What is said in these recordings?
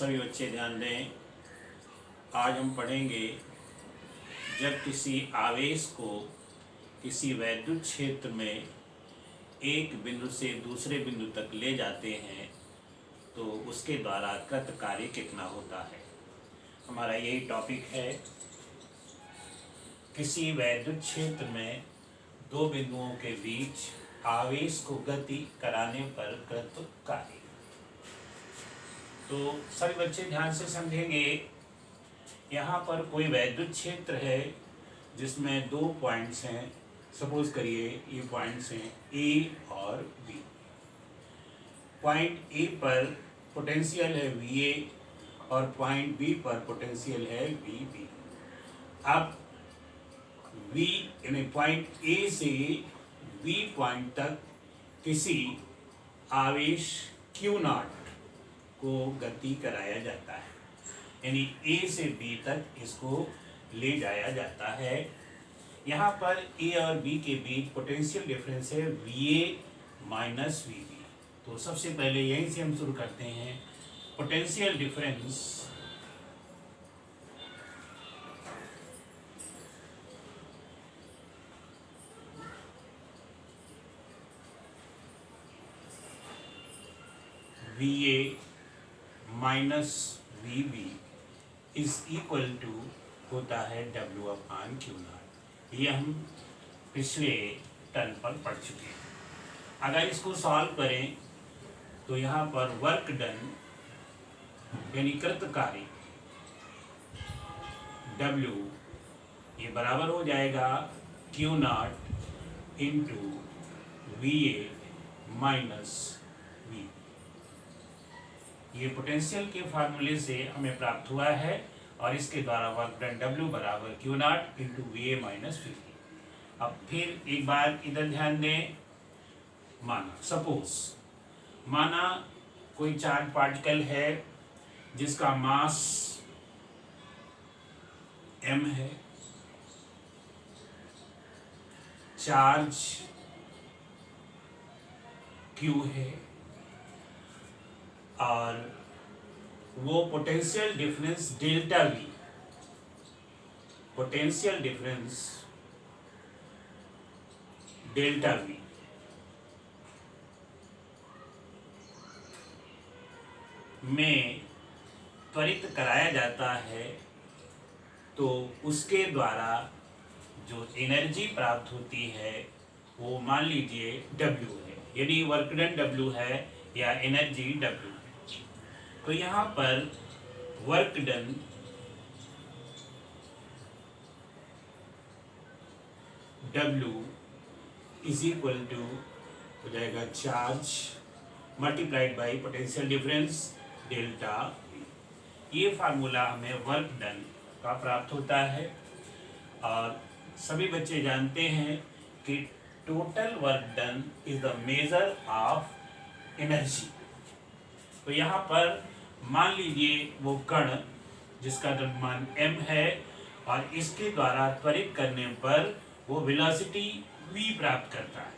सभी बच्चे ध्यान दें। आज हम पढ़ेंगे जब किसी आवेश को किसी वैद्युत क्षेत्र में एक बिंदु से दूसरे बिंदु तक ले जाते हैं तो उसके द्वारा कृत कार्य कितना होता है। हमारा यही टॉपिक है। किसी वैद्युत क्षेत्र में दो बिंदुओं के बीच आवेश को गति कराने पर कृत कार्य। तो सभी बच्चे ध्यान से समझेंगे। यहाँ पर कोई वैद्युत क्षेत्र है जिसमें दो पॉइंट्स हैं। सपोज करिए ये पॉइंट्स हैं ए और बी। पॉइंट ए पर पोटेंशियल है VA और पॉइंट बी पर पोटेंशियल है VB। अब V यानी पॉइंट ए से B पॉइंट तक किसी आवेश Q0 को गति कराया जाता है, यानी A से B तक इसको ले जाया जाता है। यहाँ पर A और B के बीच पोटेंशियल डिफरेंस है VA माइनस VB। तो सबसे पहले यहीं से हम शुरू करते हैं। Potential difference VA minus VB is equal to होता है W/Q0। ये हम पिछले टर्म पर पढ़ चुके हैं। अगर इसको सॉल्व करें तो यहाँ पर वर्क डन यानी कृत कार्य W ये बराबर हो जाएगा Q0 into VA minus V। ये पोटेंशियल के फार्मूले से हमें प्राप्त हुआ है और इसके द्वारा वर्क डन W बराबर Q0 into VA minus V। अब फिर एक बार इधर ध्यान दें। माना कोई चार्ज पार्टिकल है जिसका मास m है, चार्ज q है और वो potential difference delta V, potential difference delta V में त्वरित कराया जाता है, तो उसके द्वारा जो एनर्जी प्राप्त होती है वो मान लीजिए W है, यदि वर्क डन W है या एनर्जी W है। तो यहाँ पर work done W is equal to हो जाएगा charge multiplied by potential difference delta V। ये फार्मूला हमें वर्क डन का प्राप्त होता है और सभी बच्चे जानते हैं कि total work done is the measure of energy. तो यहाँ पर मान लीजिए वो कण जिसका द्रव्यमान m है और इसके द्वारा त्वरित करने पर वो वेलोसिटी v प्राप्त करता है,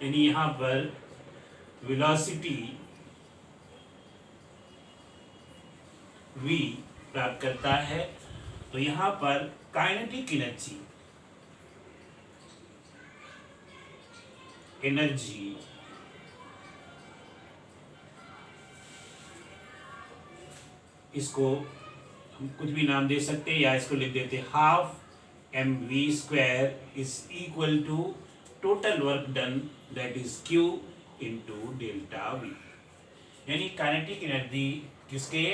यानी यहाँ पर वेलोसिटी v प्राप्त करता है। तो यहाँ पर काइनेटिक एनर्जी इसको हम कुछ भी नाम दे सकते हैं या इसको लिख देते half mv² is equal to total work done that is Q into delta V। यानी काइनेटिक एनर्जी किसके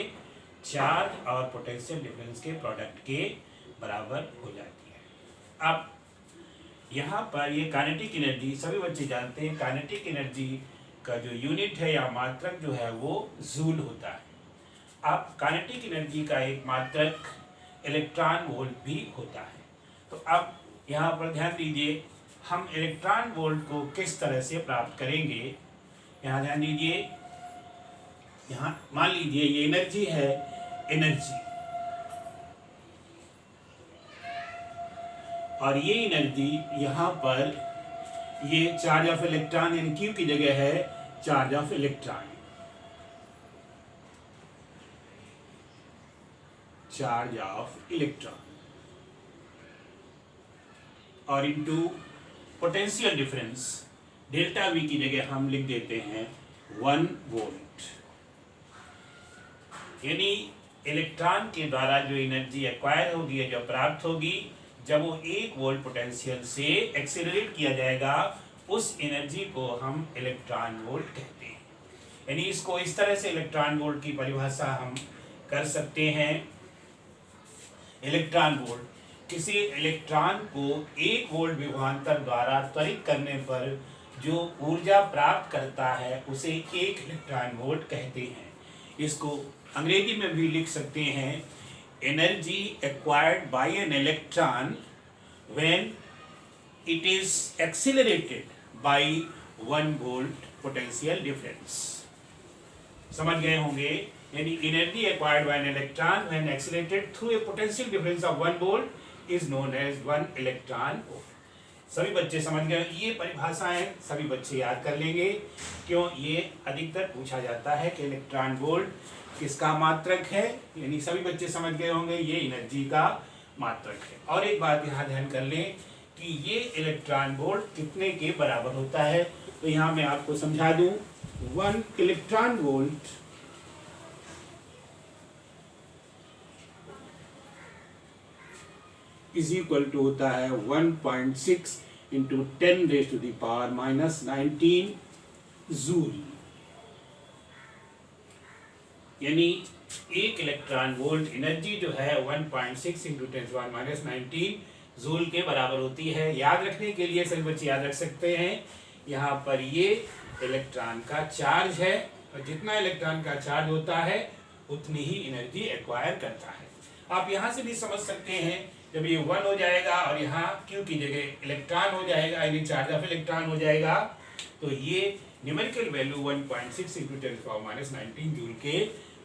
चार्ज और पोटेंशियल डिफरेंस के प्रोडक्ट के बराबर हो जाती है। अब यहाँ पर ये काइनेटिक एनर्जी सभी बच्चे जानते हैं। काइनेटिक एनर्जी का जो यूनिट है या मात्रक जो है वो जूल होता है। अब काइनेटिक एनर्जी का एक मात्रक इलेक्ट्रॉन वोल्ट भी होता है। तो अब यहाँ पर ध्यान दीजिए, हम इलेक्ट्रॉन वोल्ट को किस तरह से प्राप्त करेंगे। यहाँ ध्यान दीजिए, यहाँ मान लीजिए ये एनर्जी है, एनर्जी और ये एनर्जी यहाँ पर ये चार्ज ऑफ इलेक्ट्रॉन यानी Q की जगह है charge of electron. Charge of electron और into potential difference delta V की जगह हम लिख देते हैं 1 वोल्ट। यानी इलेक्ट्रॉन के द्वारा जो एनर्जी एक्वायर होगी या जो प्राप्त होगी जब वो 1 वोल्ट पोटेंशियल से एक्सेलरेट किया जाएगा उस एनर्जी को हम इलेक्ट्रॉन वोल्ट कहते हैं। यानी इसको इस तरह से इलेक्ट्रॉन वोल्ट की परिभाषा हम कर सकते हैं। इलेक्ट्रॉन वोल्ट किसी इलेक्ट्रॉन को 1 वोल्ट विभवांतर द्वारा त्वरित करने पर जो ऊर्जा प्राप्त करता है उसे 1 इलेक्ट्रॉन वोल्ट कहते हैं। इसको अंग्रेजी में भी लिख सकते हैं energy acquired by an electron when it is accelerated by 1 volt potential difference. समझ गए होंगे। यानी energy acquired by an electron when accelerated through a potential difference of 1 volt is known as 1 electron volt. सभी बच्चे समझ गए। ये परिभाषाएं सभी बच्चे याद कर लेंगे। क्यों? ये अधिकतर पूछा जाता है कि इलेक्ट्रॉन वोल्ट किसका मात्रक है। यानी सभी बच्चे समझ गए होंगे ये एनर्जी का मात्रक है। और एक बात यहाँ ध्यान कर लें कि ये इलेक्ट्रॉन वोल्ट कितने के बराबर होता है। तो यहाँ मैं आपको समझा दूं 1 electron volt is equal to होता है 1.6 इंटू 10⁻⁻⁻19 जूल। यानी 1 इलेक्ट्रॉन वोल्ट एनर्जी जो है 1.6 इंटू 10⁻⁻19 जूल के बराबर होती है। याद रखने के लिए सभी बच्चे याद रख सकते हैं यहाँ पर ये इलेक्ट्रॉन का चार्ज है और जितना इलेक्ट्रॉन का चार्ज होता है उतनी ही एनर्जी एक्वायर करता है। आप यहाँ से भी समझ सकते हैं जब ये 1 हो जाएगा और यहाँ Q की जगह इलेक्ट्रॉन हो जाएगा यानी चार्ज ऑफ इलेक्ट्रॉन हो जाएगा तो ये न्यूमेरिकल वैल्यू 1.6 इंटू 10⁻⁻19 जूल के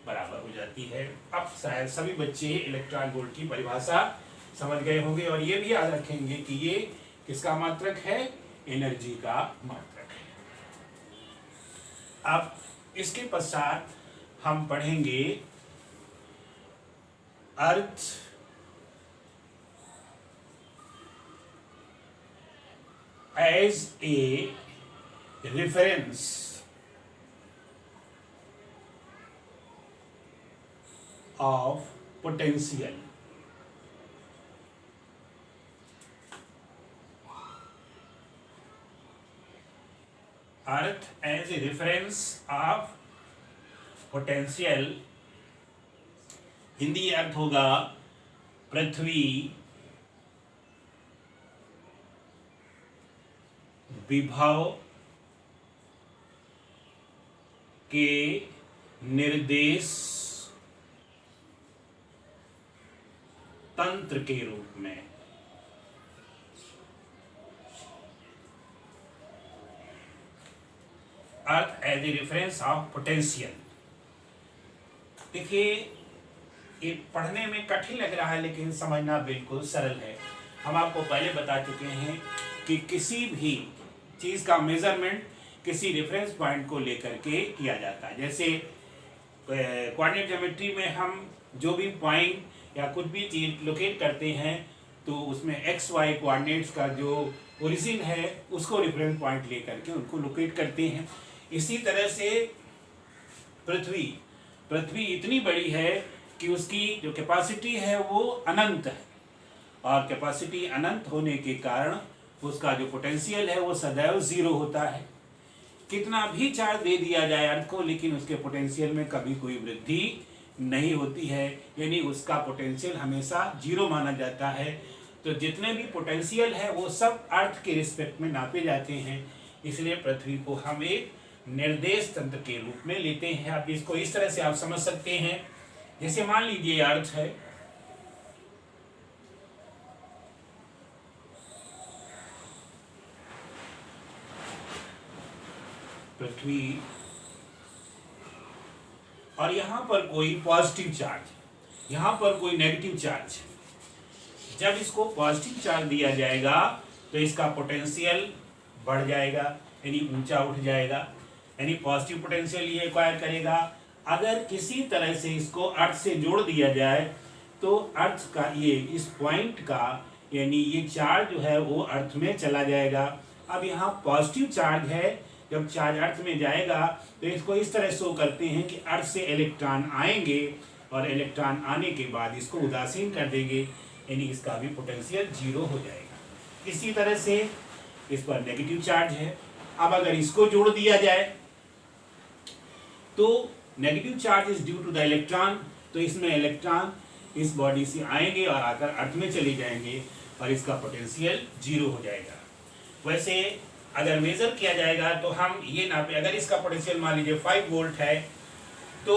बराबर हो जाती है। अब शायद सभी बच्चे इलेक्ट्रॉन वोल्ट की परिभाषा समझ गए होंगे और ये भी याद रखेंगे कि ये किसका मात्रक है, एनर्जी का मात्रक है। अब इसके पश्चात हम पढ़ेंगे अर्थ as a reference of potential। Earth as a reference of potential Hindi अर्थ होगा पृथ्वी विभव के निर्देश तंत्र के रूप में। Earth as a reference of potential. देखिए ये पढ़ने में कठिन लग रहा है लेकिन समझना बिल्कुल सरल है। हम आपको पहले बता चुके हैं कि किसी भी चीज़ का मेजरमेंट किसी रेफरेंस पॉइंट को लेकर के किया जाता है। जैसे कोऑर्डिनेट ज्योमेट्री में हम जो भी पॉइंट या कुछ भी चीज़ लोकेट करते हैं तो उसमें एक्स वाई कोऑर्डिनेट्स का जो ओरिजिन है उसको रेफरेंस पॉइंट लेकर के उनको लोकेट करते हैं। इसी तरह से पृथ्वी इतनी बड़ी है कि उसकी जो कैपेसिटी है वो अनंत है और कैपेसिटी अनंत होने के कारण उसका जो पोटेंशियल है वो सदैव 0 होता है। कितना भी चार्ज दे दिया जाए अर्थ को लेकिन उसके पोटेंशियल में कभी कोई वृद्धि नहीं होती है। यानी उसका पोटेंशियल हमेशा 0 माना जाता है। तो जितने भी पोटेंशियल है वो सब अर्थ के रिस्पेक्ट में नापे जाते हैं। इसलिए पृथ्वी को हम एक निर्देश तंत्र के रूप में लेते हैं। आप इसको इस तरह से आप समझ सकते हैं। जैसे मान लीजिए अर्थ है, पृथ्वी और यहां पर कोई पॉजिटिव चार्ज, यहां पर कोई नेगेटिव चार्ज। जब इसको पॉजिटिव चार्ज दिया जाएगा तो इसका पोटेंशियल बढ़ जाएगा यानी ऊंचा उठ जाएगा, यानी पॉजिटिव पोटेंशियल ये एक्वायर करेगा। अगर किसी तरह से इसको अर्थ से जोड़ दिया जाए तो अर्थ का ये इस पॉइंट का यानी ये चार्ज जो है वो अर्थ में चला जाएगा। अब यहाँ पॉजिटिव चार्ज है, जब चार्ज अर्थ में जाएगा तो इसको इस तरह शो करते हैं कि अर्थ से इलेक्ट्रॉन आएंगे और इलेक्ट्रॉन आने के बाद इसको उदासीन कर देंगे, यानी इसका भी पोटेंशियल जीरो हो जाएगा। इसी तरह से इस पर नेगेटिव चार्ज है। अब अगर इसको जोड़ दिया जाए तो negative charge is due to the electron, तो इसमें इलेक्ट्रॉन इस बॉडी से आएंगे और आकर अर्थ में चले जाएंगे और इसका पोटेंशियल जीरो हो जाएगा। वैसे अगर मेजर किया जाएगा तो हम ये नापे, अगर इसका पोटेंशियल मान लीजिए 5 वोल्ट है तो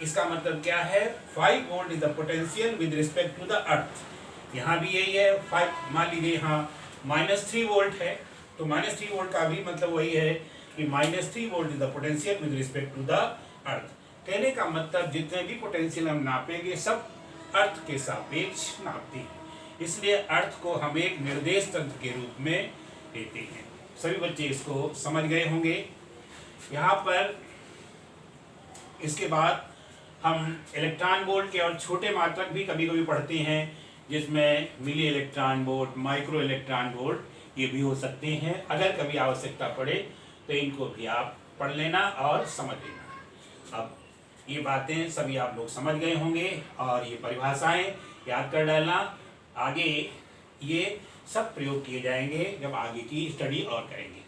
इसका मतलब क्या है, 5 volt is the potential with respect to the earth. यहाँ भी यही है, 5 मान लीजिए यहाँ -3 वोल्ट है तो -3 वोल्ट का भी मतलब वही है कि -3 volt is the potential with respect to the earth. कहने का मतलब जितने भी पोटेंशियल हम नापेंगे सब अर्थ के सापेक्ष नापते हैं, इसलिए अर्थ को हम एक निर्देश तंत्र के रूप में लेते हैं। सभी बच्चे इसको समझ गए होंगे। यहाँ पर इसके बाद हम इलेक्ट्रॉन वोल्ट के और छोटे मात्रक भी कभी कभी पढ़ते हैं, जिसमें milli electron volt, micro electron volt ये भी हो सकते हैं। अगर कभी आवश्यकता पड़े तो इनको भी आप पढ़ लेना और समझ लेना। अब ये बातें सभी आप लोग समझ गए होंगे और ये परिभाषाएं याद कर डालना। आगे ये सब प्रयोग किए जाएंगे जब आगे की स्टडी और करेंगे।